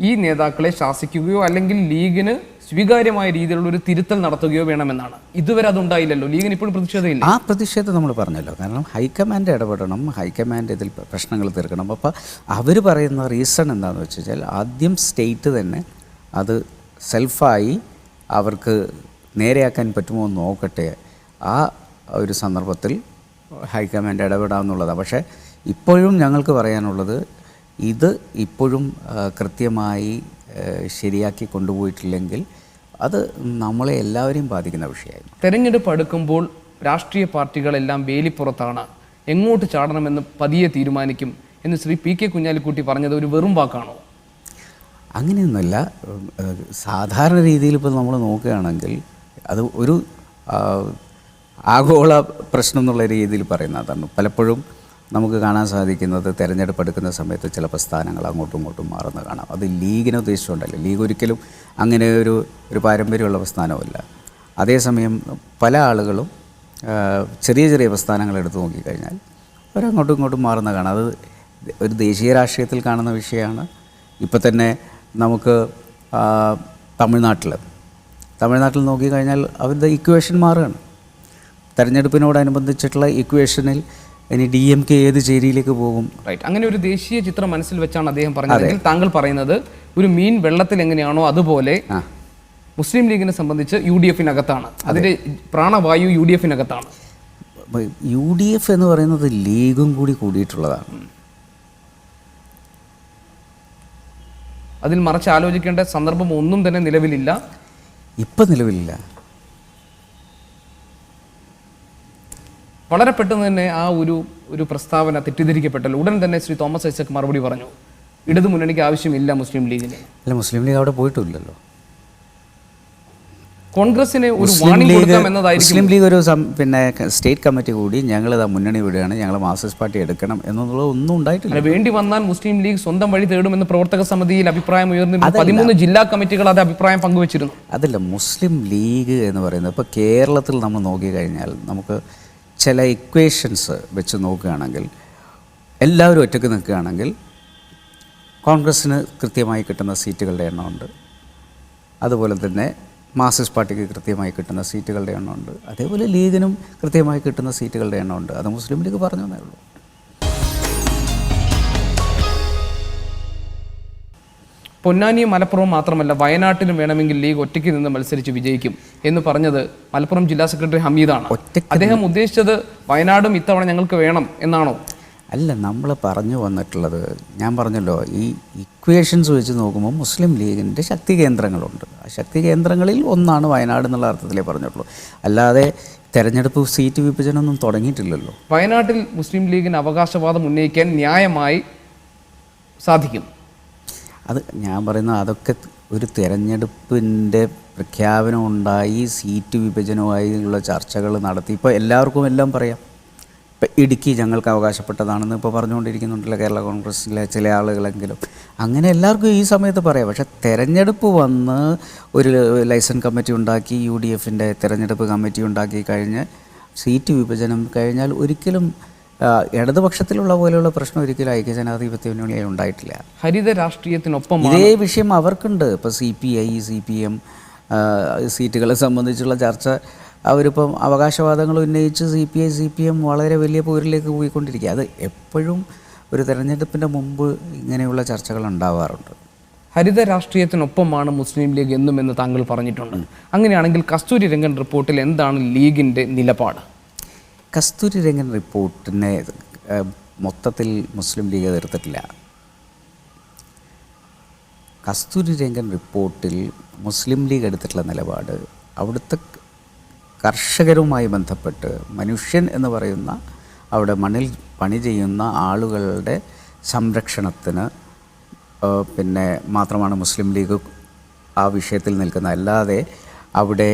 ഈ നേതാക്കളെ ശാസിക്കുകയോ അല്ലെങ്കിൽ ലീഗിന് സ്വീകാര്യമായ രീതിയിലുള്ള ഒരു തിരുത്തൽ നടത്തുകയോ വേണമെന്നാണ്. ഇതുവരെ അതുണ്ടായില്ലല്ലോ. ലീഗിന് ഇപ്പോഴും പ്രതിഷേധമില്ല. ആ പ്രതിഷേധം നമ്മൾ പറഞ്ഞല്ലോ. കാരണം ഹൈക്കമാൻഡ് ഇടപെടണം, ഹൈക്കമാൻഡ് ഇതിൽ പ്രശ്നങ്ങൾ തീർക്കണം. അപ്പോൾ അവർ പറയുന്ന റീസൺ എന്താണെന്ന് വെച്ച് കഴിഞ്ഞാൽ ആദ്യം സ്റ്റേറ്റ് തന്നെ അത് സെൽഫായി അവർക്ക് നേരെയാക്കാൻ പറ്റുമോ എന്ന് നോക്കട്ടെ, ആ ഒരു സന്ദർഭത്തിൽ ഹൈക്കമാൻഡ് ഇടപെടാമെന്നുള്ളതാണ്. പക്ഷേ ഇപ്പോഴും ഞങ്ങൾക്ക് പറയാനുള്ളത് ഇത് ഇപ്പോഴും കൃത്യമായി ശരിയാക്കി കൊണ്ടുപോയിട്ടില്ലെങ്കിൽ അത് നമ്മളെ എല്ലാവരെയും ബാധിക്കുന്ന വിഷയമായിരുന്നു. തെരഞ്ഞെടുപ്പ് അടുക്കുമ്പോൾ രാഷ്ട്രീയ പാർട്ടികളെല്ലാം വേലിപ്പുറത്താണ്, എങ്ങോട്ട് ചാടണമെന്ന് പതിയെ തീരുമാനിക്കും എന്ന് ശ്രീ PK കുഞ്ഞാലിക്കുട്ടി പറഞ്ഞത് ഒരു വെറും വാക്കാണോ? അങ്ങനെയൊന്നുമില്ല. സാധാരണ രീതിയിൽ ഇപ്പോൾ നമ്മൾ നോക്കുകയാണെങ്കിൽ അത് ഒരു ആഗോള പ്രശ്നം എന്നുള്ള രീതിയിൽ പറയുന്നതാണ്. പലപ്പോഴും നമുക്ക് കാണാൻ സാധിക്കുന്നത് തിരഞ്ഞെടുപ്പ് എടുക്കുന്ന സമയത്ത് ചില പ്രസ്ഥാനങ്ങൾ അങ്ങോട്ടും ഇങ്ങോട്ടും മാറുന്ന കാണാം. അത് ലീഗിനെ ഉദ്ദേശിച്ചുകൊണ്ടല്ല. ലീഗ് ഒരിക്കലും അങ്ങനെ ഒരു പാരമ്പര്യമുള്ള പ്രസ്ഥാനമല്ല. അതേസമയം പല ആളുകളും ചെറിയ ചെറിയ പ്രസ്ഥാനങ്ങൾ എടുത്തു നോക്കിക്കഴിഞ്ഞാൽ അവരങ്ങോട്ടും ഇങ്ങോട്ടും മാറുന്ന കാണാം. അത് ഒരു ദേശീയ രാഷ്ട്രീയത്തിൽ കാണുന്ന വിഷയമാണ്. ഇപ്പോൾ തന്നെ നമുക്ക് തമിഴ്നാട്ടിൽ നോക്കിക്കഴിഞ്ഞാൽ അവരുടെ ഇക്വേഷൻ മാറുകയാണ്. തെരഞ്ഞെടുപ്പിനോടനുബന്ധിച്ചിട്ടുള്ള ഇക്വേഷനിൽ ഇനി DMK ഏത് ചേരിയിലേക്ക് പോകും? റൈറ്റ്. അങ്ങനെ ഒരു ദേശീയ ചിത്രം മനസ്സിൽ വെച്ചാണ് അദ്ദേഹം പറഞ്ഞതെങ്കിൽ താങ്കൾ പറയുന്നത് ഒരു മീൻ വെള്ളത്തിൽ എങ്ങനെയാണോ അതുപോലെ മുസ്ലിം ലീഗിനെ സംബന്ധിച്ച് UDF-നകത്താണ്, അതിന്റെ പ്രാണവായു UDF-നകത്താണ്. UDF എന്ന് പറയുന്നത് ലീഗും കൂടി കൂടിയിട്ടുള്ളതാണ്. അതിൽ മറിച്ച് ആലോചിക്കേണ്ട സന്ദർഭം ഒന്നും തന്നെ നിലവിലില്ല. ഇപ്പം നിലവിലില്ല. വളരെ പെട്ടെന്ന് തന്നെ ആ ഒരു പ്രസ്താവന തെറ്റിദ്ധരിക്കപ്പെട്ടല്ലോ. ഉടൻ തന്നെ ശ്രീ തോമസ് ഐസക് മറുപടി പറഞ്ഞു, ഇടതു മുന്നണിക്ക് ആവശ്യമില്ല മുസ്ലിം ലീഗിന്. അല്ല, മുസ്ലിം ലീഗ് അവിടെ പോയിട്ടില്ലല്ലോ. കോൺഗ്രസിന് ഒരു വാണിംഗ് കൊടുക്കാം എന്നതായിരിക്കും. മുസ്ലിം ലീഗ് ഒരു പിന്നെ സ്റ്റേറ്റ് കമ്മിറ്റി കൂടി ഞങ്ങളിതാ മുന്നണി വിടുകയാണ്, ഞങ്ങൾ മാർക്സിസ്റ്റ് പാർട്ടി എടുക്കണം എന്നുള്ളത് ഒന്നും ഉണ്ടായിട്ടില്ല. വേണ്ടി വന്നാൽ മുസ്ലിം ലീഗ് സ്വന്തം വഴി തേടുമെന്ന് പ്രവർത്തക സമിതിയിൽ അഭിപ്രായം ഉയർന്നിരുന്നു. 13 ജില്ലാ കമ്മിറ്റികൾ അത് അഭിപ്രായം പങ്കുവച്ചിരുന്നു. അതല്ല, മുസ്ലിം ലീഗ് എന്ന് പറയുന്നത് ഇപ്പോൾ കേരളത്തിൽ നമ്മൾ നോക്കിക്കഴിഞ്ഞാൽ നമുക്ക് ചില ഇക്വേഷൻസ് വെച്ച് നോക്കുകയാണെങ്കിൽ എല്ലാവരും ഒറ്റയ്ക്ക് നിൽക്കുകയാണെങ്കിൽ കോൺഗ്രസ്സിന് കൃത്യമായി കിട്ടുന്ന സീറ്റുകളുടെ എണ്ണമുണ്ട്. അതുപോലെ തന്നെ മാർക്സിസ്റ്റ് പാർട്ടിക്ക് കൃത്യമായി കിട്ടുന്ന സീറ്റുകളുടെ എണ്ണമുണ്ട്. അതേപോലെ ലീഗിനും കൃത്യമായി കിട്ടുന്ന സീറ്റുകളുടെ എണ്ണമുണ്ട്. അത് മുസ്ലിം ലീഗ് പറഞ്ഞു എന്നേ ഉള്ളൂ. പൊന്നാനിയും മലപ്പുറവും മാത്രമല്ല വയനാട്ടിലും വേണമെങ്കിൽ ലീഗ് ഒറ്റയ്ക്ക് നിന്ന് മത്സരിച്ച് വിജയിക്കും എന്ന് പറഞ്ഞത് മലപ്പുറം ജില്ലാ സെക്രട്ടറി ഹമീദാണ്. അദ്ദേഹം ഉദ്ദേശിച്ചത് വയനാടും ഇത്തവണ ഞങ്ങൾക്ക് വേണം എന്നാണോ? അല്ല, നമ്മൾ പറഞ്ഞു വന്നിട്ടുള്ളത്, ഞാൻ പറഞ്ഞല്ലോ, ഈ ഇക്വേഷൻസ് വെച്ച് നോക്കുമ്പോൾ മുസ്ലിം ലീഗിൻ്റെ ശക്തി കേന്ദ്രങ്ങളുണ്ട്. ആ ശക്തി കേന്ദ്രങ്ങളിൽ ഒന്നാണ് വയനാട് എന്നുള്ള അർത്ഥത്തിലേ പറഞ്ഞിട്ടുള്ളൂ. അല്ലാതെ തെരഞ്ഞെടുപ്പ് സീറ്റ് വിഭജനമൊന്നും തുടങ്ങിയിട്ടില്ലല്ലോ. വയനാട്ടിൽ മുസ്ലിം ലീഗിന് അവകാശവാദം ഉന്നയിക്കാൻ ന്യായമായി സാധിക്കും. അത് ഞാൻ പറയുന്നത്, അതൊക്കെ ഒരു തെരഞ്ഞെടുപ്പിൻ്റെ പ്രഖ്യാപനം ഉണ്ടായി സീറ്റ് വിഭജനവുമായുള്ള ചർച്ചകൾ നടത്തി. ഇപ്പോൾ എല്ലാവർക്കും എല്ലാം പറയാം. ഇപ്പം ഇടുക്കി ഞങ്ങൾക്ക് അവകാശപ്പെട്ടതാണെന്ന് ഇപ്പോൾ പറഞ്ഞുകൊണ്ടിരിക്കുന്നുണ്ടല്ലോ കേരള കോൺഗ്രസ്സിലെ ചില ആളുകളെങ്കിലും. അങ്ങനെ എല്ലാവർക്കും ഈ സമയത്ത് പറയാം. പക്ഷേ തെരഞ്ഞെടുപ്പ് വന്ന് ഒരു ലൈസൻസ് കമ്മിറ്റി ഉണ്ടാക്കി, UDFൻ്റെ തെരഞ്ഞെടുപ്പ് കമ്മിറ്റി ഉണ്ടാക്കി കഴിഞ്ഞ് സീറ്റ് വിഭജനം കഴിഞ്ഞാൽ ഒരിക്കലും ഇടതുപക്ഷത്തിലുള്ള പോലെയുള്ള പ്രശ്നം ഒരിക്കലും ഐക്യജനാധിപത്യ മുന്നണിയിൽ ഉണ്ടായിട്ടില്ല. ഹരിത രാഷ്ട്രീയത്തിനൊപ്പം ഇതേ വിഷയം അവർക്കുണ്ട്. ഇപ്പോൾ CPI, CPM സീറ്റുകളെ സംബന്ധിച്ചുള്ള ചർച്ച അവരിപ്പം അവകാശവാദങ്ങൾ ഉന്നയിച്ച് CPI, CPM വളരെ വലിയ പോരിലേക്ക് പോയിക്കൊണ്ടിരിക്കുക. അത് എപ്പോഴും ഒരു തെരഞ്ഞെടുപ്പിൻ്റെ മുമ്പ് ഇങ്ങനെയുള്ള ചർച്ചകൾ ഉണ്ടാവാറുണ്ട്. ഹരിത രാഷ്ട്രീയത്തിനൊപ്പമാണ് മുസ്ലിം ലീഗ് എന്നുമെന്ന് താങ്കൾ പറഞ്ഞിട്ടുണ്ട്. അങ്ങനെയാണെങ്കിൽ കസ്തൂരി രംഗൻ റിപ്പോർട്ടിൽ എന്താണ് ലീഗിൻ്റെ നിലപാട്? കസ്തൂരി രംഗൻ റിപ്പോർട്ടിനെ മൊത്തത്തിൽ മുസ്ലിം ലീഗ് എതിർത്തിട്ടില്ല. കസ്തൂരി രംഗൻ റിപ്പോർട്ടിൽ മുസ്ലിം ലീഗ് എടുത്തിട്ടുള്ള നിലപാട് അവിടുത്തെ കർഷകരുമായി ബന്ധപ്പെട്ട് മനുഷ്യൻ എന്ന് പറയുന്ന അവിടെ മണ്ണിൽ പണി ചെയ്യുന്ന ആളുകളുടെ സംരക്ഷണത്തിന് പിന്നെ മാത്രമാണ് മുസ്ലിം ലീഗ് ആ വിഷയത്തിൽ നിൽക്കുന്നത്. അല്ലാതെ അവിടെ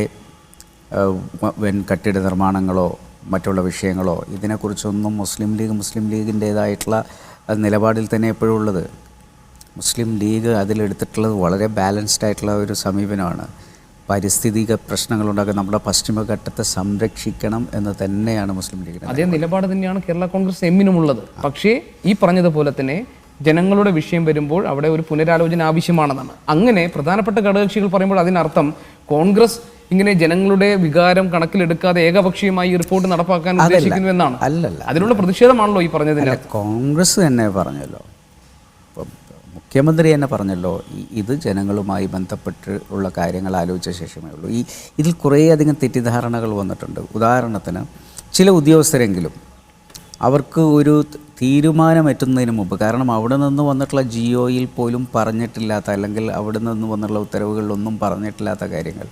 വൻ കെട്ടിട നിർമ്മാണങ്ങളോ മറ്റുള്ള വിഷയങ്ങളോ ഇതിനെക്കുറിച്ചൊന്നും മുസ്ലിം ലീഗിൻ്റേതായിട്ടുള്ള നിലപാടിൽ തന്നെ എപ്പോഴും ഉള്ളത്. മുസ്ലിം ലീഗ് അതിലെടുത്തിട്ടുള്ളത് വളരെ ബാലൻസ്ഡ് ആയിട്ടുള്ള ഒരു സമീപനമാണ്. പാരിസ്ഥിതിക പ്രശ്നങ്ങളുണ്ടാക്കുക, നമ്മുടെ പശ്ചിമഘട്ടത്തെ സംരക്ഷിക്കണം എന്ന് തന്നെയാണ് മുസ്ലിം ലീഗിന്. അതേ നിലപാട് തന്നെയാണ് കേരള കോൺഗ്രസ് എമ്മിനുമുള്ളത്. പക്ഷേ ഈ പറഞ്ഞതുപോലെ തന്നെ ജനങ്ങളുടെ വിഷയം വരുമ്പോൾ അവിടെ ഒരു പുനരാലോചന ആവശ്യമാണെന്നാണ്. അങ്ങനെ പ്രധാനപ്പെട്ട ഘടകകക്ഷികൾ പറയുമ്പോൾ അതിനർത്ഥം കോൺഗ്രസ് ഇങ്ങനെ ജനങ്ങളുടെ വികാരം കണക്കിലെടുക്കാതെ ഏകപക്ഷീയമായി ഈ റിപ്പോർട്ട് നടപ്പാക്കാൻ ഉദ്ദേശിക്കുന്നു എന്നാണ്. അല്ലല്ല, അതിനുള്ള പ്രതിഷേധമാണല്ലോ ഈ പറഞ്ഞതിന്. കോൺഗ്രസ് തന്നെ പറഞ്ഞല്ലോ, മുഖ്യമന്ത്രി തന്നെ പറഞ്ഞല്ലോ, ഇത് ജനങ്ങളുമായി ബന്ധപ്പെട്ട് ഉള്ള കാര്യങ്ങൾ ആലോചിച്ച ശേഷമേ ഉള്ളൂ. ഇതിൽ കുറേയധികം തെറ്റിദ്ധാരണകൾ വന്നിട്ടുണ്ട്. ഉദാഹരണത്തിന് ചില ഉദ്യോഗസ്ഥരെങ്കിലും അവർക്ക് ഒരു തീരുമാനം എത്തുന്നതിന് മുമ്പ്, കാരണം അവിടെ നിന്ന് വന്നിട്ടുള്ള GOയിൽ പോലും പറഞ്ഞിട്ടില്ലാത്ത, അല്ലെങ്കിൽ അവിടെ നിന്ന് വന്നിട്ടുള്ള ഉത്തരവുകളിലൊന്നും പറഞ്ഞിട്ടില്ലാത്ത കാര്യങ്ങൾ,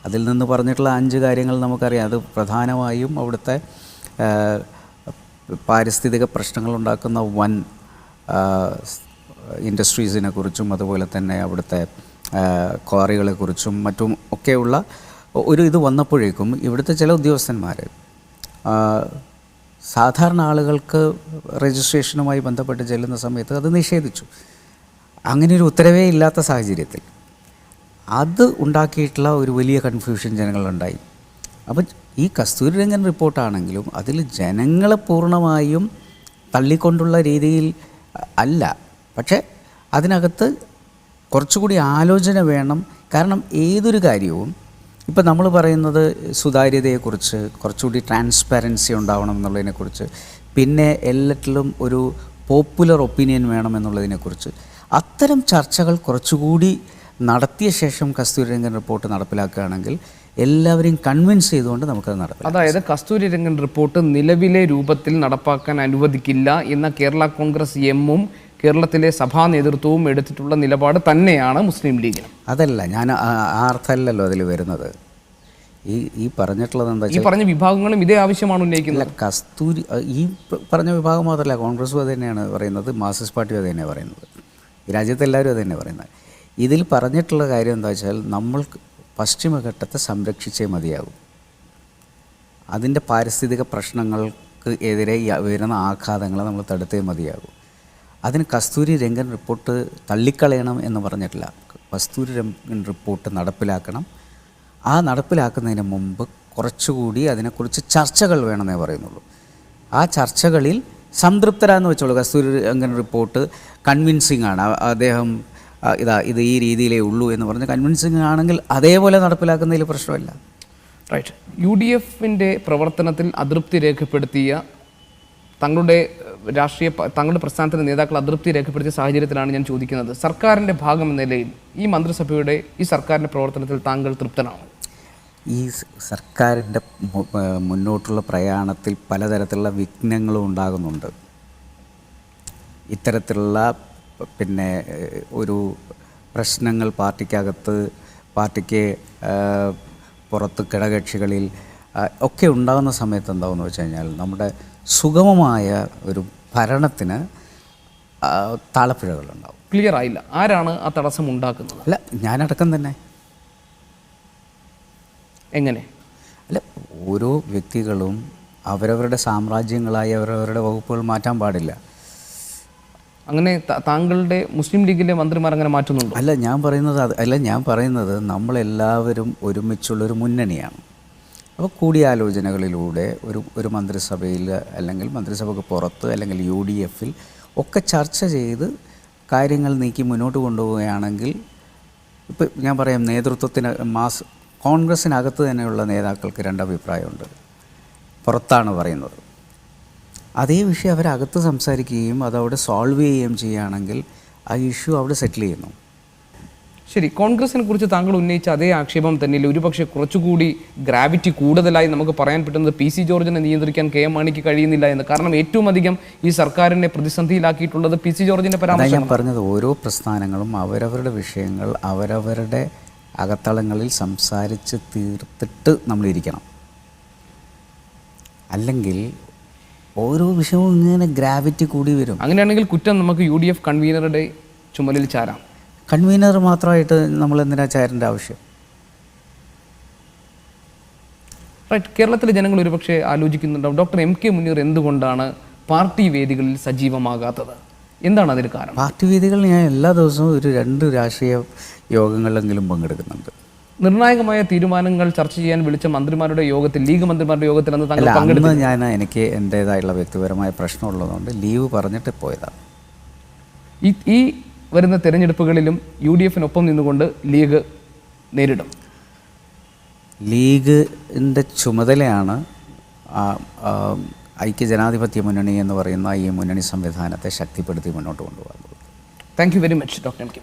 അതിൽ നിന്ന് പറഞ്ഞിട്ടുള്ള 5 കാര്യങ്ങൾ നമുക്കറിയാം. അത് പ്രധാനമായും അവിടുത്തെ പാരിസ്ഥിതിക പ്രശ്നങ്ങളുണ്ടാക്കുന്ന വൻ ഇൻഡസ്ട്രീസിനെ കുറിച്ചും അതുപോലെ തന്നെ അവിടുത്തെ ക്വാറികളെക്കുറിച്ചും മറ്റും ഒക്കെയുള്ള ഒരു ഇത് വന്നപ്പോഴേക്കും ഇവിടുത്തെ ചില ഉദ്യോഗസ്ഥന്മാർ സാധാരണ ആളുകൾക്ക് രജിസ്ട്രേഷനുമായി ബന്ധപ്പെട്ട് ചെല്ലുന്ന സമയത്ത് അത് നിഷേധിച്ചു. അങ്ങനെ ഒരു ഉത്തരവേ ഇല്ലാത്ത സാഹചര്യത്തിൽ അത് ഉണ്ടാക്കിയിട്ടുള്ള ഒരു വലിയ കൺഫ്യൂഷൻ ജനങ്ങളുണ്ടായി. അപ്പം ഈ കസ്തൂരി രംഗൻ റിപ്പോർട്ടാണെങ്കിലും അതിൽ ജനങ്ങളെ പൂർണ്ണമായും തള്ളിക്കൊണ്ടുള്ള രീതിയിൽ അല്ല. പക്ഷേ അതിനകത്ത് കുറച്ചുകൂടി ആലോചന വേണം. കാരണം ഏതൊരു കാര്യവും ഇപ്പം നമ്മൾ പറയുന്നത് സുതാര്യതയെക്കുറിച്ച്, കുറച്ചുകൂടി ട്രാൻസ്പാരൻസി ഉണ്ടാവണം എന്നുള്ളതിനെക്കുറിച്ച്, പിന്നെ എല്ലാറ്റിലും ഒരു പോപ്പുലർ ഒപ്പീനിയൻ വേണം എന്നുള്ളതിനെക്കുറിച്ച്, അത്തരം ചർച്ചകൾ കുറച്ചുകൂടി നടത്തിയ ശേഷം കസ്തൂരി രംഗൻ റിപ്പോർട്ട് നടപ്പിലാക്കുകയാണെങ്കിൽ എല്ലാവരെയും കൺവിൻസ് ചെയ്തുകൊണ്ട് നമുക്കത് നടത്താം. അതായത് കസ്തൂരി രംഗൻ റിപ്പോർട്ട് നിലവിലെ രൂപത്തിൽ നടപ്പാക്കാൻ അനുവദിക്കില്ല എന്ന കേരള കോൺഗ്രസ് എമ്മും കേരളത്തിലെ സഭാ നേതൃത്വവും എടുത്തിട്ടുള്ള നിലപാട് തന്നെയാണ് മുസ്ലിം ലീഗിന്. അതല്ല, ഞാൻ ആ അർത്ഥമല്ലല്ലോ അതിൽ വരുന്നത്. ഈ പറഞ്ഞിട്ടുള്ളത് എന്താ, ഈ പറഞ്ഞ വിഭാഗങ്ങളും ഇതേ ആവശ്യമാണ് ഉന്നയിക്കുന്നത്. കസ്തൂരി ഈ പറഞ്ഞ വിഭാഗം മാത്രമല്ല, കോൺഗ്രസും അത് തന്നെയാണ് പറയുന്നത്, മാർക്സിസ്റ്റ് പാർട്ടിയും അത് തന്നെയാണ് പറയുന്നത്, ഈ രാജ്യത്തെ എല്ലാവരും അത് തന്നെ പറയുന്നത്. ഇതിൽ പറഞ്ഞിട്ടുള്ള കാര്യം എന്താ വെച്ചാൽ, നമ്മൾ പശ്ചിമഘട്ടത്തെ സംരക്ഷിച്ചേ മതിയാകും. അതിൻ്റെ പാരിസ്ഥിതിക പ്രശ്നങ്ങൾക്ക് എതിരെ വരുന്ന ആഘാതങ്ങളെ നമ്മൾ തടുത്തേ മതിയാകും. അതിന് കസ്തൂരി രംഗൻ റിപ്പോർട്ട് തള്ളിക്കളയണം എന്ന് പറഞ്ഞിട്ടില്ല. കസ്തൂരി രംഗൻ റിപ്പോർട്ട് നടപ്പിലാക്കണം. ആ നടപ്പിലാക്കുന്നതിന് മുമ്പ് കുറച്ചുകൂടി അതിനെക്കുറിച്ച് ചർച്ചകൾ വേണമെന്നേ പറയുന്നുള്ളൂ. ആ ചർച്ചകളിൽ സംതൃപ്തരാന്ന് വെച്ചോളൂ. കസ്തൂരി രംഗൻ റിപ്പോർട്ട് കൺവിൻസിങ് ആണ്, അദ്ദേഹം ഇത് ഈ രീതിയിലേ ഉള്ളൂ എന്ന് പറഞ്ഞ് കൺവിൻസിങ് ആണെങ്കിൽ അതേപോലെ നടപ്പിലാക്കുന്നതിൽ പ്രശ്നമില്ല. റൈറ്റ്. UDFൻ്റെ പ്രവർത്തനത്തിൽ അതൃപ്തി രേഖപ്പെടുത്തിയ താങ്കളുടെ പ്രസ്ഥാനത്തിൻ്റെ നേതാക്കൾ അതൃപ്തി രേഖപ്പെടുത്തിയ സാഹചര്യത്തിലാണ് ഞാൻ ചോദിക്കുന്നത്. സർക്കാരിൻ്റെ ഭാഗം എന്ന നിലയിൽ ഈ സർക്കാരിൻ്റെ പ്രവർത്തനത്തിൽ താങ്കൾ തൃപ്തനാണ്? ഈ സർക്കാരിൻ്റെ മുന്നോട്ടുള്ള പ്രയാണത്തിൽ പലതരത്തിലുള്ള വിഘ്നങ്ങളും ഉണ്ടാകുന്നുണ്ട്. ഇത്തരത്തിലുള്ള ഒരു പ്രശ്നങ്ങൾ പാർട്ടിക്ക് പുറത്ത് ഘടകകക്ഷികളിൽ ഒക്കെ ഉണ്ടാകുന്ന സമയത്ത് എന്താണെന്ന് വെച്ച് കഴിഞ്ഞാൽ നമ്മുടെ സുഗമമായ ഒരു ഭരണത്തിന് താളപ്പിഴകളുണ്ടാവും. ക്ലിയർ ആയില്ല, ആരാണ് ആ തടസ്സം ഉണ്ടാക്കുന്നത്? അല്ല, ഞാനടക്കം തന്നെ. എങ്ങനെ? അല്ല, ഓരോ വ്യക്തികളും അവരവരുടെ സാമ്രാജ്യങ്ങളായി അവരവരുടെ വകുപ്പുകൾ മാറ്റാൻ പാടില്ല. അങ്ങനെ താങ്കളുടെ മുസ്ലിം ലീഗിലെ മന്ത്രിമാർ അങ്ങനെ മാറ്റുന്നുണ്ടോ? ഞാൻ പറയുന്നത് നമ്മളെല്ലാവരും ഒരുമിച്ചുള്ളൊരു മുന്നണിയാണ്. അപ്പോൾ കൂടിയാലോചനകളിലൂടെ ഒരു മന്ത്രിസഭയിൽ അല്ലെങ്കിൽ മന്ത്രിസഭയ്ക്ക് പുറത്ത് അല്ലെങ്കിൽ UDFൽ ഒക്കെ ചർച്ച ചെയ്ത് കാര്യങ്ങൾ നീക്കി മുന്നോട്ട് കൊണ്ടുപോവുകയാണെങ്കിൽ, ഇപ്പോൾ ഞാൻ പറയാം, നേതൃത്വത്തിന് കോൺഗ്രസ്സിനകത്ത് തന്നെയുള്ള നേതാക്കൾക്ക് രണ്ടഭിപ്രായമുണ്ട്. പുറത്താണ് പറയുന്നത്. അതേ വിഷയം അവരകത്ത് സംസാരിക്കുകയും അതവിടെ സോൾവ് ചെയ്യുകയും ചെയ്യുകയാണെങ്കിൽ ആ ഇഷ്യൂ അവിടെ സെറ്റിൽ ചെയ്യുന്നു. ശരി, കോൺഗ്രസിനെ കുറിച്ച് താങ്കൾ ഉന്നയിച്ച അതേ ആക്ഷേപം തന്നെയല്ലേ ഒരുപക്ഷെ കുറച്ചുകൂടി ഗ്രാവിറ്റി കൂടുതലായി നമുക്ക് പറയാൻ പറ്റുന്നത് PC ജോർജിനെ നിയന്ത്രിക്കാൻ KM മാണിക്ക് കഴിയുന്നില്ല എന്ന്? കാരണം ഏറ്റവും അധികം ഈ സർക്കാരിനെ പ്രതിസന്ധിയിലാക്കിയിട്ടുള്ളത് PC ജോർജിന്റെ പരാമർശം. ഞാൻ പറഞ്ഞത്, ഓരോ പ്രസ്ഥാനങ്ങളും അവരവരുടെ വിഷയങ്ങൾ അവരവരുടെ അകത്തളങ്ങളിൽ സംസാരിച്ച് തീർത്തിട്ട് നമ്മളിരിക്കണം. അല്ലെങ്കിൽ ഓരോ വിഷയവും ഇങ്ങനെ ഗ്രാവിറ്റി കൂടി വരും. അങ്ങനെയാണെങ്കിൽ കുറ്റം നമുക്ക് UDF കൺവീനറുടെ ചുമലിൽ ചാരാം. കൺവീനർ മാത്രമായിട്ട് നമ്മൾ എന്തിനാ ചാരേണ്ട ആവശ്യം? റൈറ്റ്. കേരളത്തിലെ ജനങ്ങൾ ഒരുപക്ഷെ ആലോചിക്കുന്നുണ്ടാവും, ഡോക്ടർ MK മുനീർ എന്തുകൊണ്ടാണ് പാർട്ടി വേദികളിൽ സജീവമാകാത്തത്? എന്താണ് അതിന് കാരണം? പാർട്ടി വേദികളിൽ ഞാൻ എല്ലാ ദിവസവും 2 രാഷ്ട്രീയ യോഗങ്ങളിലെങ്കിലും പങ്കെടുക്കുന്നുണ്ട്. നിർണായകമായ തീരുമാനങ്ങൾ ചർച്ച ചെയ്യാൻ വിളിച്ച മന്ത്രിമാരുടെ യോഗത്തിൽ, ലീഗ് മന്ത്രിമാരുടെ യോഗത്തിൽ അന്ന് താങ്കൾ പങ്കെടുത്തു? എനിക്ക് എൻ്റേതായുള്ള വ്യക്തിപരമായ പ്രശ്നമുള്ളതുകൊണ്ട് ലീവ് പറഞ്ഞിട്ട് പോയതാണ്. ഈ വരുന്ന തെരഞ്ഞെടുപ്പുകളിലും UDFനൊപ്പം നിന്നുകൊണ്ട് ലീഗ് നേരിടും. ലീഗിൻ്റെ ചുമതലയാണ് ഐക്യജനാധിപത്യ മുന്നണി എന്ന് പറയുന്ന ഈ മുന്നണി സംവിധാനത്തെ ശക്തിപ്പെടുത്തി മുന്നോട്ട് കൊണ്ടുപോകുന്നത്. Thank you very much doctor MK.